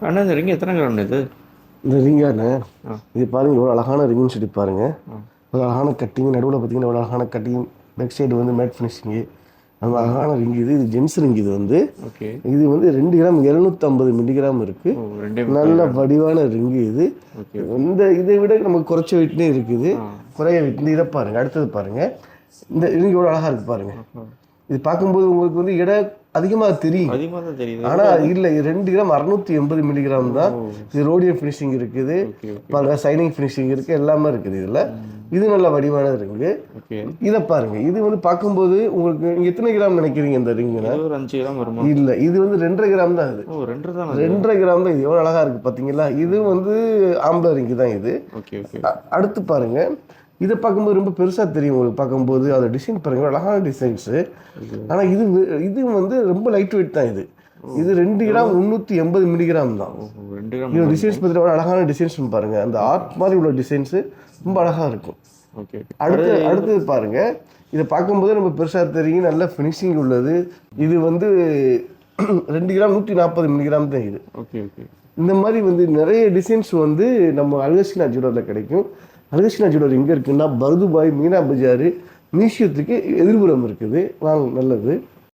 அண்ணா இந்த ரிங் எத்தனை கிராம் இது? இந்த ரிங்காண்ணே, ஆ. இது பாருங்கள் எவ்வளோ அழகான ரிங்னு சொல்லி பாருங்கள். ஆ. ஒரு அழகான கட்டிங், நடுவில் பார்த்தீங்கன்னா எவ்வளோ அழகான கட்டிங், பேக் சைடு வந்து மேட் ஃபினிஷிங்கு, அந்த அழகான ரிங். இது ஜென்ஸ் ரிங். இது வந்து ஓகே. இது வந்து 2 கிராம் 750 மில்லிகிராம் இருக்குது. ஓ, 2 நல்ல வடிவான ரிங்கு இது. ஓகே. இதை விட நமக்கு குறைச்ச வெயிட்லேயும் இருக்குது, ஆ. குறைய வெயிட்லேயும். இதை பாருங்கள், அடுத்தது பாருங்கள். இந்த ரிங் எவ்வளோ அழகாக இருக்குது பாருங்கள். இது பார்க்கும்போது உங்களுக்கு வந்து எடை அதிகமாக தெரியும், அதிகமாக தான் தெரியுது. ஆனால் இல்லை, இது 2 கிராம் 680 மில்லிகிராம் தான். இது ரோடியம் ஃபினிஷிங் இருக்குது, பாருங்க சைனிங் ஃபினிஷிங் இருக்குது, எல்லாமே இருக்குது இதில். இது நல்ல வடிவான ரிங்கு. இதை பாருங்க, இது வந்து பார்க்கும்போது உங்களுக்கு நீங்கள் எத்தனை கிராம் நினைக்கிறீங்க இந்த ரிங்குனா? ஒரு 5 கிராம் வருமா? இல்லை, இது வந்து 2.5 கிராம் தான். இது 2.5 கிராம் தான். இது எவ்வளோ அழகாக இருக்குது பார்த்தீங்களா? இது வந்து ஆம்பளை ரிங்கு தான் இது. அடுத்து பாருங்க, இதை பார்க்கும்போது ரொம்ப பெருசாக தெரியும் உங்களுக்கு. பார்க்கும்போது அந்த டிசைன் பாருங்கள், அழகான டிசைன்ஸு. ஆனால் இது வந்து ரொம்ப லைட் வெயிட் தான். இது 2 கிராம் 380 மில்லிகிராம் தான். இது டிசைன்ஸ் பார்த்தீங்கன்னா அழகான டிசைன்ஸ் பாருங்கள். அந்த ஆர்ட் மாதிரி உள்ள டிசைன்ஸு ரொம்ப அழகாக இருக்கும். அடுத்தது பாருங்கள், இதை பார்க்கும்போது ரொம்ப பெருசாக தெரியும், நல்ல ஃபினிஷிங் உள்ளது. இது வந்து 2 கிராம் 140 மில்லிகிராம் தான் இது. இந்த மாதிரி வந்து நிறைய டிசைன்ஸ் வந்து நம்ம அல்கசினா ஜுவல்லரில் கிடைக்கும். அல்கசினா ஜுவல்லரி எங்கே இருக்குன்னா, பர்துபாய், மீனா பஜார் மியூசியத்துக்கு எதிர்புறம் இருக்குது. வாங்க, நல்லது.